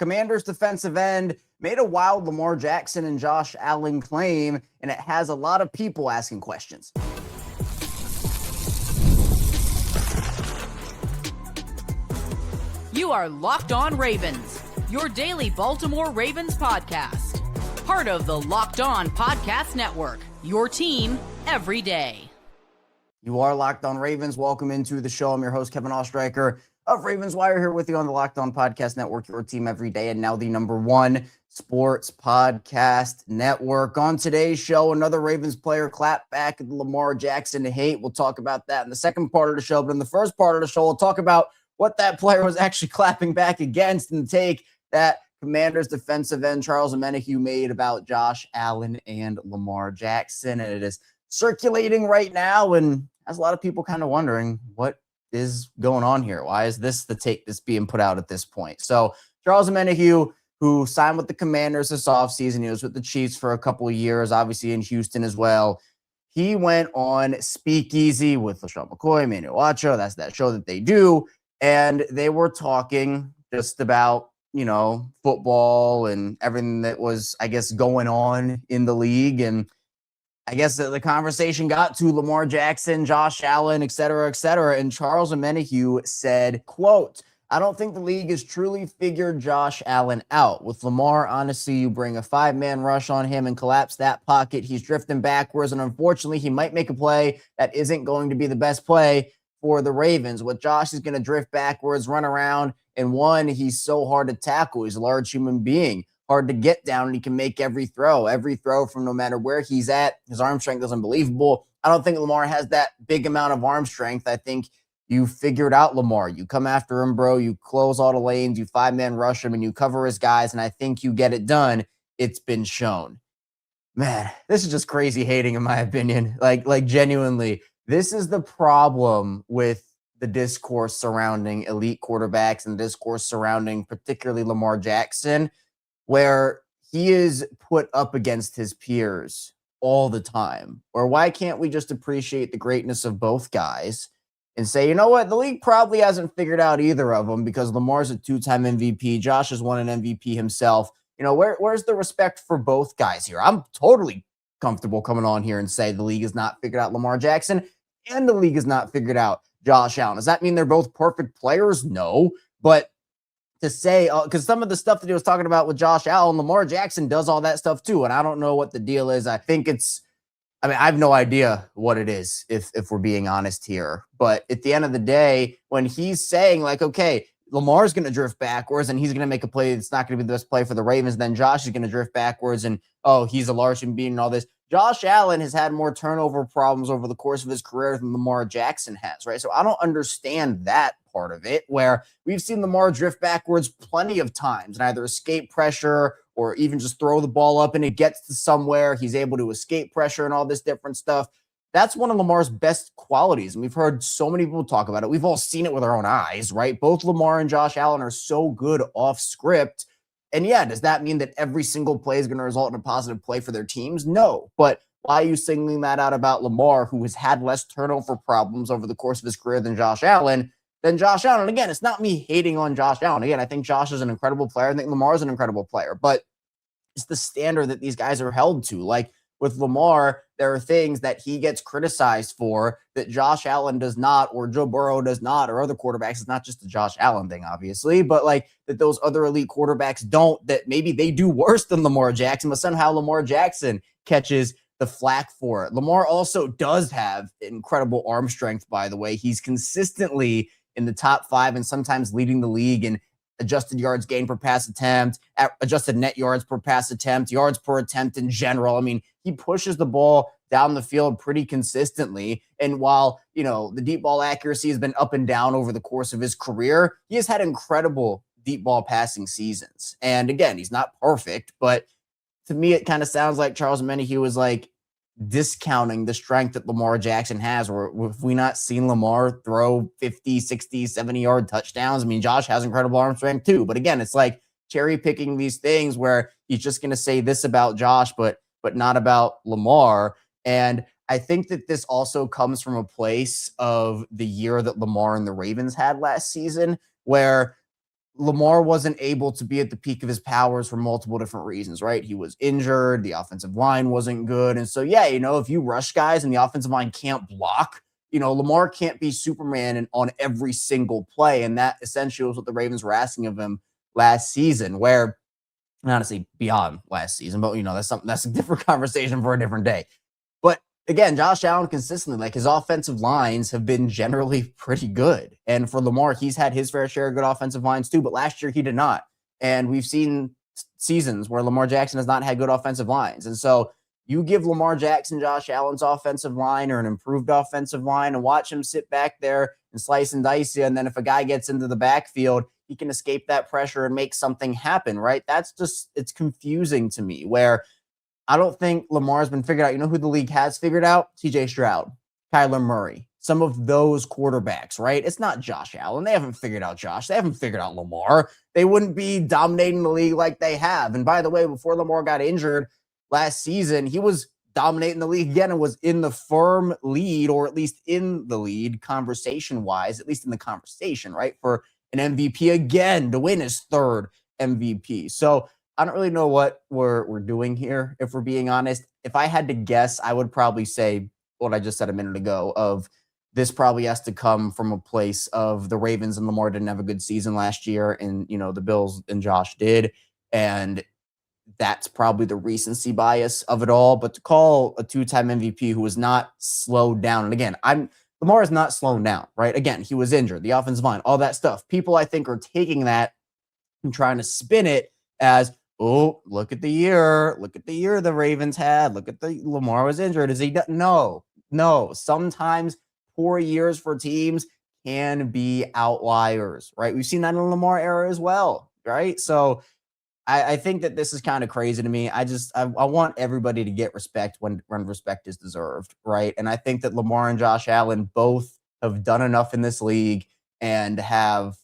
Commanders defensive end made a wild Lamar Jackson and Josh Allen claim, and it has a lot of people asking questions. You are Locked On Ravens, your daily Baltimore Ravens podcast. Part of the Locked On Podcast Network, your team every day. You are Locked On Ravens. Welcome into the show. I'm your host, Kevin Oestreicher of Ravens Wire, here with you on the Locked On Podcast Network, your team every day, and now the #1 sports podcast network. On today's show, another Ravens player clapped back at the Lamar Jackson hate. We'll talk about that in the second part of the show, but in the first part of the show, we'll talk about what that player was actually clapping back against and the take that Commanders defensive end Charles Omenihu made about Josh Allen and Lamar Jackson. And it is circulating right now and has a lot of people kind of wondering what is going on here. Why is this the take that's being put out at this point? So Charles Omenihu, who signed with the Commanders this offseason, he was with the Chiefs for a couple of years, obviously in Houston as well. He went on Speakeasy with LaShawn McCoy, Manu Acho. That's that show that they do. And they were talking just about, football and everything that was, I guess, going on in the league. And I guess the conversation got to Lamar Jackson, Josh Allen, et cetera, et cetera. And Charles Omenihu said, quote, "I don't think the league has truly figured Josh Allen out. With Lamar, honestly, you bring a 5-man rush on him and collapse that pocket. He's drifting backwards, and unfortunately, he might make a play that isn't going to be the best play for the Ravens. With Josh, he's going to drift backwards, run around, and one, he's so hard to tackle. He's a large human being, hard to get down, and he can make every throw from no matter where he's at. His arm strength is unbelievable. I don't think Lamar has that big amount of arm strength. I think you figured out Lamar. You come after him, bro. You close all the lanes. You 5-man rush him, and you cover his guys, and I think you get it done. It's been shown." Man, this is just crazy hating, in my opinion. Like genuinely. This is the problem with the discourse surrounding elite quarterbacks and the discourse surrounding particularly Lamar Jackson, where he is put up against his peers all the time. Or why can't we just appreciate the greatness of both guys and say, you know what, the league probably hasn't figured out either of them because Lamar's a 2-time MVP. Josh has won an MVP himself. Where's the respect for both guys here? I'm totally comfortable coming on here and say the league has not figured out Lamar Jackson and the league has not figured out Josh Allen. Does that mean they're both perfect players? No. But to say, because some of the stuff that he was talking about with Josh Allen, Lamar Jackson does all that stuff too. And I don't know what the deal is. I have no idea what it is, if we're being honest here. But at the end of the day, when he's saying like, okay, Lamar's going to drift backwards and he's going to make a play that's not going to be the best play for the Ravens, then Josh is going to drift backwards and, he's a large human being and all this. Josh Allen has had more turnover problems over the course of his career than Lamar Jackson has, right? So I don't understand that part of it, where we've seen Lamar drift backwards plenty of times and either escape pressure or even just throw the ball up and it gets to somewhere. He's able to escape pressure and all this different stuff. That's one of Lamar's best qualities. And we've heard so many people talk about it. We've all seen it with our own eyes, right? Both Lamar and Josh Allen are so good off script. And yeah, does that mean that every single play is going to result in a positive play for their teams? No. But why are you singling that out about Lamar, who has had less turnover problems over the course of his career than Josh Allen? And again, it's not me hating on Josh Allen. Again, I think Josh is an incredible player. I think Lamar is an incredible player. But it's the standard that these guys are held to. Like with Lamar, there are things that he gets criticized for that Josh Allen does not, or Joe Burrow does not, or other quarterbacks. It's not just the Josh Allen thing, obviously, but like that those other elite quarterbacks don't, that maybe they do worse than Lamar Jackson, but somehow Lamar Jackson catches the flack for it. Lamar also does have incredible arm strength, by the way. He's consistently in the top 5 and sometimes leading the league in adjusted yards gained per pass attempt, adjusted net yards per pass attempt, yards per attempt in general. I mean, he pushes the ball down the field pretty consistently. And while, the deep ball accuracy has been up and down over the course of his career, he has had incredible deep ball passing seasons. And again, he's not perfect, but to me, it kind of sounds like Charles Omenihu was like discounting the strength that Lamar Jackson has, or have we not seen Lamar throw 50, 60, 70-yard touchdowns? I mean, Josh has incredible arm strength too, but again, it's like cherry picking these things where he's just going to say this about Josh, but not about Lamar. And I think that this also comes from a place of the year that Lamar and the Ravens had last season, where Lamar wasn't able to be at the peak of his powers for multiple different reasons, right? He was injured. The offensive line wasn't good. And so, yeah, if you rush guys and the offensive line can't block, Lamar can't be Superman on every single play. And that essentially was what the Ravens were asking of him last season, where honestly beyond last season, but that's a different conversation for a different day. But again, Josh Allen consistently, like his offensive lines have been generally pretty good. And for Lamar, he's had his fair share of good offensive lines too, but last year he did not. And we've seen seasons where Lamar Jackson has not had good offensive lines. And so you give Lamar Jackson Josh Allen's offensive line or an improved offensive line and watch him sit back there and slice and dice you. And then if a guy gets into the backfield, he can escape that pressure and make something happen, right? It's confusing to me, where I don't think Lamar's been figured out. You know who the league has figured out? CJ Stroud, Kyler Murray, some of those quarterbacks, right? It's not Josh Allen. They haven't figured out Josh. They haven't figured out Lamar. They wouldn't be dominating the league like they have. And by the way, before Lamar got injured last season, he was dominating the league again and was in the firm lead, or at least in the lead conversation-wise, at least in the conversation, right? For an MVP again to win his third MVP. So I don't really know what we're doing here, if we're being honest. If I had to guess, I would probably say what I just said a minute ago, of this probably has to come from a place of the Ravens and Lamar didn't have a good season last year, and the Bills and Josh did. And that's probably the recency bias of it all. But to call a two-time MVP who was not slowed down, and again, Lamar is not slowing down, right? Again, he was injured, the offensive line, all that stuff. People, I think, are taking that and trying to spin it as, oh, look at the year the Ravens had. Look at Lamar was injured. Is he done? No. Sometimes poor years for teams can be outliers, right? We've seen that in the Lamar era as well, right? So I think that this is kind of crazy to me. I want everybody to get respect when respect is deserved, right? And I think that Lamar and Josh Allen both have done enough in this league and have,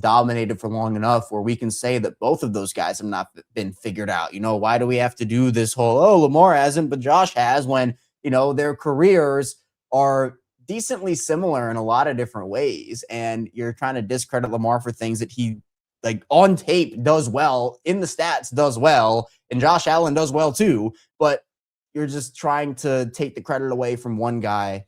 dominated for long enough where we can say that both of those guys have not been figured out. Why do we have to do this whole, Lamar hasn't, but Josh has, when, their careers are decently similar in a lot of different ways. And you're trying to discredit Lamar for things that he, like, on tape does well, in the stats does well, and Josh Allen does well too, but you're just trying to take the credit away from one guy.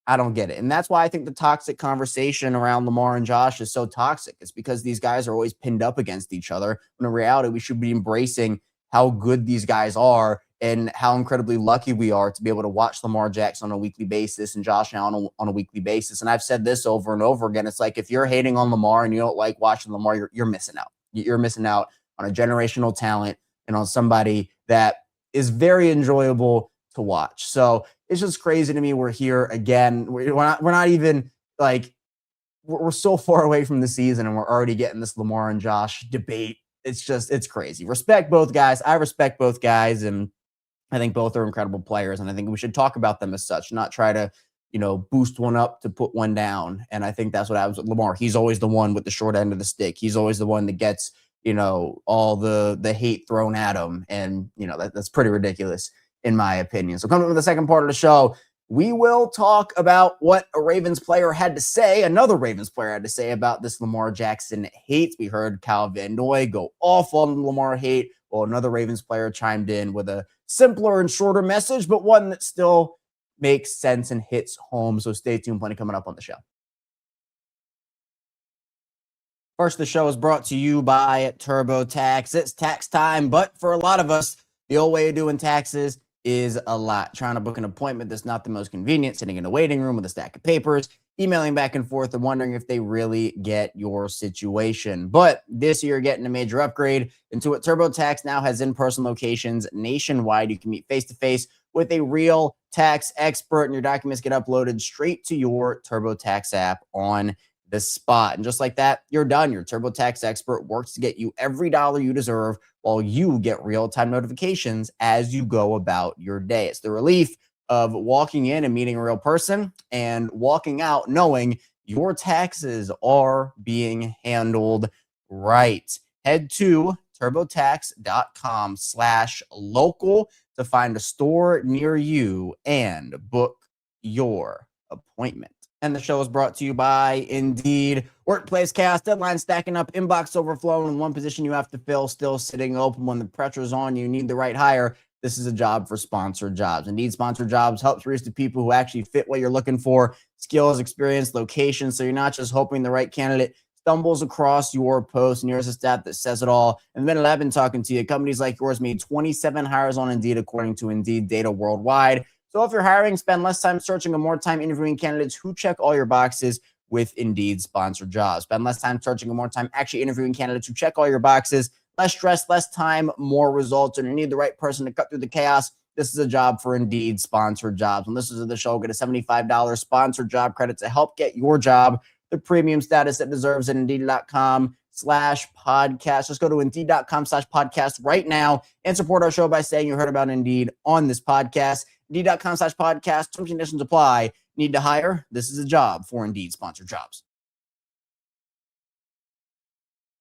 I don't get it. And that's why I think the toxic conversation around Lamar and Josh is so toxic. It's because these guys are always pinned up against each other, when in reality, we should be embracing how good these guys are and how incredibly lucky we are to be able to watch Lamar Jackson on a weekly basis and Josh Allen on a weekly basis. And I've said this over and over again. It's like, if you're hating on Lamar and you don't like watching Lamar, you're missing out. You're missing out on a generational talent and on somebody that is very enjoyable to watch. So it's just crazy to me. We're here again. We're not even like, we're so far away from the season and we're already getting this Lamar and Josh debate. It's crazy. Respect both guys. I respect both guys, and I think both are incredible players, and I think we should talk about them as such, not try to, boost one up to put one down. And I think that's what happens with Lamar. He's always the one with the short end of the stick. He's always the one that gets, all the hate thrown at him. And, that's pretty ridiculous in my opinion. So coming up with the second part of the show, we will talk about what a Ravens player had to say, another Ravens player had to say about this Lamar Jackson hate. We heard Kyle Van Noy go off on Lamar hate, while another Ravens player chimed in with a simpler and shorter message, but one that still makes sense and hits home. So stay tuned. Plenty coming up on the show. First, the show is brought to you by TurboTax. It's tax time, but for a lot of us, the old way of doing taxes is a lot. Trying to book an appointment that's not the most convenient, sitting in a waiting room with a stack of papers, emailing back and forth, and wondering if they really get your situation. But this year, you're getting a major upgrade into what TurboTax now has in-person locations nationwide. You can meet face-to-face with a real tax expert, and your documents get uploaded straight to your TurboTax app on the spot. And just like that, you're done. Your TurboTax expert works to get you every dollar you deserve, while you get real-time notifications as you go about your day. It's the relief of walking in and meeting a real person and walking out knowing your taxes are being handled right. Head to turbotax.com/local to find a store near you and book your appointment. And the show is brought to you by Indeed. Workplace chaos, deadline stacking up, inbox overflowing, one position you have to fill still sitting open. When the pressure's on, you need the right hire. This is a job for sponsored jobs. Indeed, sponsored jobs helps reach the people who actually fit what you're looking for, skills, experience, location. So you're not just hoping the right candidate stumbles across your post, and here's a stat that says it all. In the minute I've been talking to you, companies like yours made 27 hires on Indeed, according to Indeed data worldwide. So if you're hiring, spend less time searching and more time interviewing candidates who check all your boxes with Indeed sponsored jobs. Spend less time searching and more time actually interviewing candidates who check all your boxes. Less stress, less time, more results. And you need the right person to cut through the chaos. This is a job for Indeed sponsored jobs. When listeners of the show get a $75 sponsored job credit to help get your job the premium status it deserves at Indeed.com/podcast. Just go to Indeed.com/podcast right now and support our show by saying you heard about Indeed on this podcast. Indeed.com/podcast. Terms and conditions apply. Need to hire? This is a job for Indeed sponsored jobs.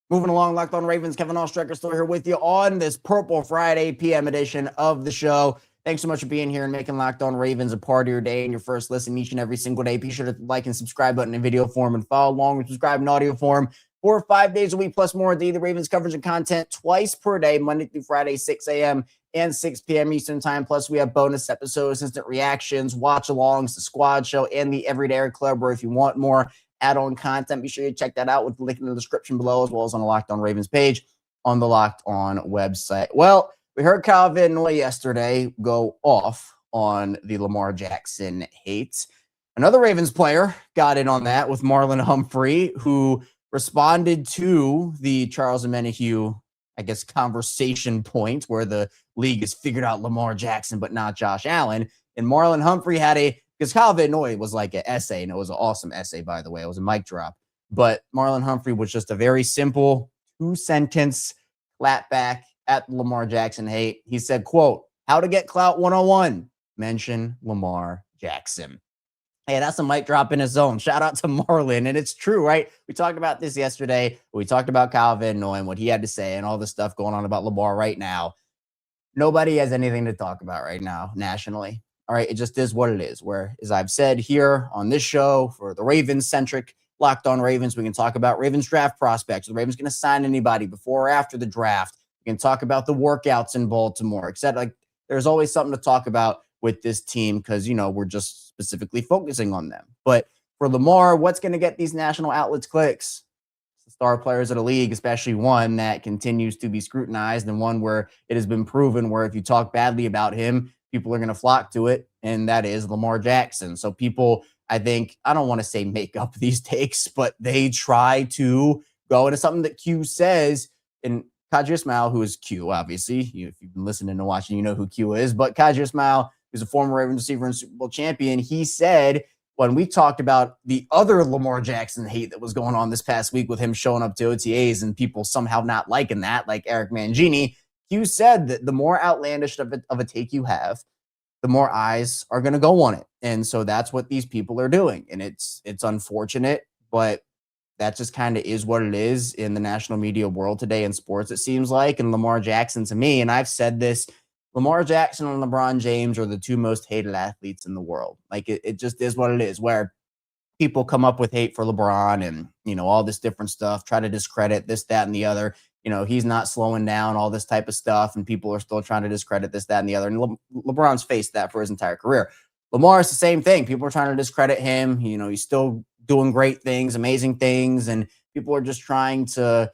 Moving along, Locked On Ravens, Kevin Oestreicher still here with you on this Purple Friday PM edition of the show. Thanks so much for being here and making Locked On Ravens a part of your day and your first listen each and every single day. Be sure to like and subscribe button in video form and follow along with subscribe in audio form 4 or 5 days a week plus more. The Ravens coverage and content twice per day, Monday through Friday, 6 a.m. and 6 p.m. Eastern time. Plus, we have bonus episodes, instant reactions, watch-alongs, the squad show, and the Everyday Club, where if you want more add-on content, be sure you check that out with the link in the description below, as well as on the Locked On Ravens page on the Locked On website. Well, we heard Kyle Van Noy yesterday go off on the Lamar Jackson hate. Another Ravens player got in on that with Marlon Humphrey, who responded to the Charles Omenihu, I guess, conversation point where the league has figured out Lamar Jackson, but not Josh Allen. And Marlon Humphrey had because Kyle Van Noy was like an essay, and it was an awesome essay, by the way. It was a mic drop. But Marlon Humphrey was just a very simple 2-sentence clapback at Lamar Jackson hate. He said, quote, "How to get clout 101, mention Lamar Jackson." Hey, that's a mic drop in his own. Shout out to Marlon. And it's true, right? We talked about this yesterday. We talked about Kyle Van Noy and what he had to say and all the stuff going on about Lamar right now. Nobody has anything to talk about right now nationally. All right, it just is what it is. Where, as I've said here on this show, for the Ravens-centric Locked On Ravens, we can talk about Ravens draft prospects. Are the Ravens going to sign anybody before or after the draft? We can talk about the workouts in Baltimore, etc. Like, there's always something to talk about with this team because, we're just specifically focusing on them. But for Lamar, what's going to get these national outlets clicks? The star players of the league, especially one that continues to be scrutinized and one where it has been proven where if you talk badly about him, people are going to flock to it, and that is Lamar Jackson. So people, I think, I don't want to say make up these takes, but they try to go into something that Q says, and Qadri Ismail, who is Q, obviously. If you've been listening and watching, you know who Q is. But Qadri Ismail, who's a former Ravens receiver and Super Bowl champion, he said when we talked about the other Lamar Jackson hate that was going on this past week with him showing up to OTAs and people somehow not liking that, like Eric Mangini, Q said that the more outlandish of a take you have, the more eyes are going to go on it. And so that's what these people are doing. And it's unfortunate, but that just kind of is what it is in the national media world today in sports, it seems like. And Lamar Jackson, to me, and I've said this, Lamar Jackson and LeBron James are the two most hated athletes in the world. Like, it just is what it is, where people come up with hate for LeBron and, all this different stuff, try to discredit this, that, and the other. He's not slowing down, all this type of stuff, and people are still trying to discredit this, that, and the other. And LeBron's faced that for his entire career. Lamar is the same thing. People are trying to discredit him. He's still doing great things, amazing things, and people are just trying to,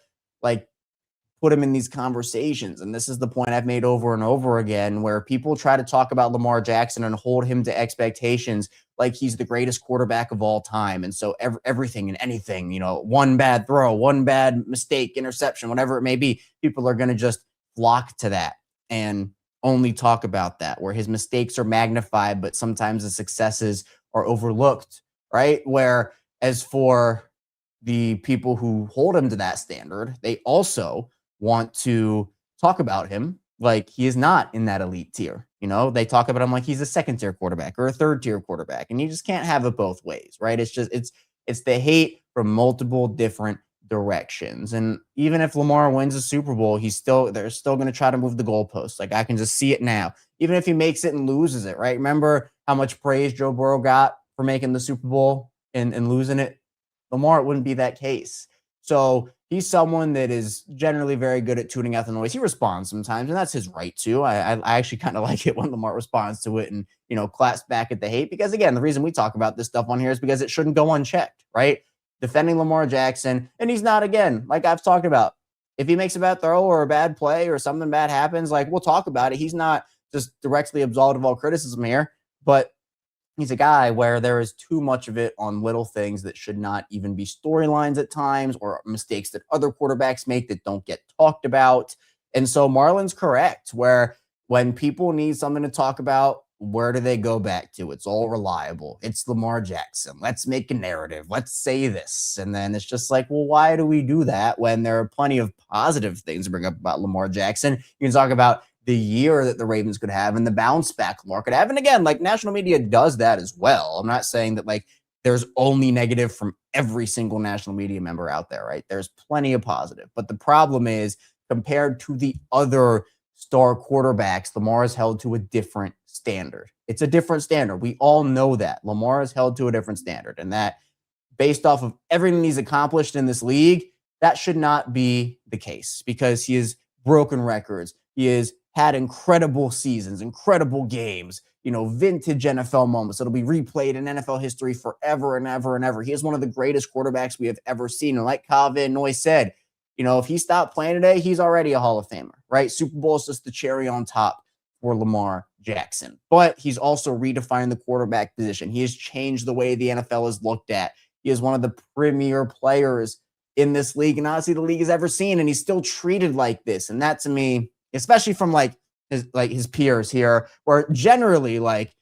put him in these conversations. And this is the point I've made over and over again, where people try to talk about Lamar Jackson and hold him to expectations like he's the greatest quarterback of all time. And so everything and anything, one bad throw, one bad mistake, interception, whatever it may be, people are going to just flock to that and only talk about that, where his mistakes are magnified, but sometimes the successes are overlooked, right? Where as for the people who hold him to that standard, they also want to talk about him like he is not in that elite tier. They talk about him like he's a second-tier quarterback or a third-tier quarterback, and you just can't have it both ways, right? It's the hate from multiple different directions. And even if Lamar wins a Super Bowl, they're still going to try to move the goalposts. Like, I can just see it now. Even if he makes it and loses it, right? Remember how much praise Joe Burrow got for making the Super Bowl and losing it, Lamar, it wouldn't be that case. So he's someone that is generally very good at tuning out the noise. He responds sometimes, and that's his right to. I actually kind of like it when Lamar responds to it and, claps back at the hate, because again, the reason we talk about this stuff on here is because it shouldn't go unchecked, right? Defending Lamar Jackson, and he's not, again, like I've talked about, if he makes a bad throw or a bad play or something bad happens, like we'll talk about it. He's not just directly absolved of all criticism here, but he's a guy where there is too much of it on little things that should not even be storylines at times, or mistakes that other quarterbacks make that don't get talked about. And so Marlon's correct, where when people need something to talk about, where do they go back to? It's all reliable. It's Lamar Jackson. Let's make a narrative. Let's say this. And then it's just like, well, why do we do that when there are plenty of positive things to bring up about Lamar Jackson? You can talk about the year that the Ravens could have and the bounce back Lamar could have. And again, like national media does that as well. I'm not saying that like there's only negative from every single national media member out there, right? There's plenty of positive. But the problem is, compared to the other star quarterbacks, Lamar is held to a different standard. It's a different standard. We all know that. Lamar is held to a different standard. And that, based off of everything he's accomplished in this league, that should not be the case, because he has broken records. He has had incredible seasons, incredible games, vintage NFL moments that'll be replayed in NFL history forever and ever and ever. He is one of the greatest quarterbacks we have ever seen. And like Kyle Van Noy said, if he stopped playing today, he's already a Hall of Famer, right? Super Bowl is just the cherry on top for Lamar Jackson. But he's also redefined the quarterback position. He has changed the way the NFL is looked at. He is one of the premier players in this league, and honestly, the league has ever seen, and he's still treated like this. And that, to me, especially from his peers here, where generally like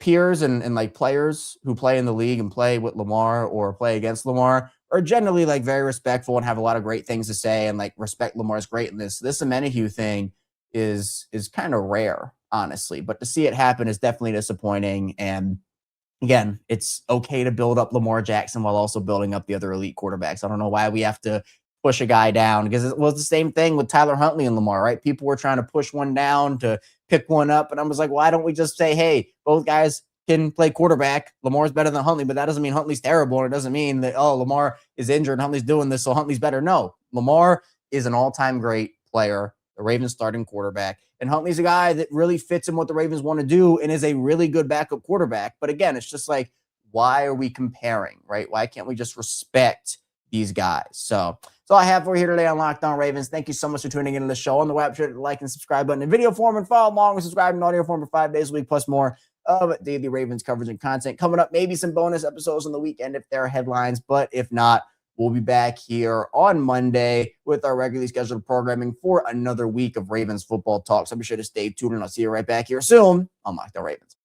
peers and like players who play in the league and play with Lamar or play against Lamar are generally like very respectful and have a lot of great things to say and like respect Lamar's greatness. This Omenihu thing is kind of rare, honestly, but to see it happen is definitely disappointing. And again, it's okay to build up Lamar Jackson while also building up the other elite quarterbacks. I don't know why we have to push a guy down, because it was the same thing with Tyler Huntley and Lamar, right? People were trying to push one down to pick one up. And I was like, why don't we just say, hey, both guys can play quarterback. Lamar's better than Huntley, but that doesn't mean Huntley's terrible. And it doesn't mean that, oh, Lamar is injured and Huntley's doing this, so Huntley's better. No, Lamar is an all-time great player, the Ravens starting quarterback. And Huntley's a guy that really fits in what the Ravens want to do and is a really good backup quarterback. But again, it's just like, why are we comparing, right? Why can't we just respect these guys? So that's all I have for you here today on Locked On Ravens. Thank you so much for tuning into the show. On the web, sure to like and subscribe button in video form, and follow along and subscribe in audio form for 5 days a week, plus more of daily Ravens coverage and content coming up. Maybe some bonus episodes on the weekend if there are headlines, but if not, we'll be back here on Monday with our regularly scheduled programming for another week of Ravens football talk. So be sure to stay tuned, and I'll see you right back here soon on Locked On Ravens.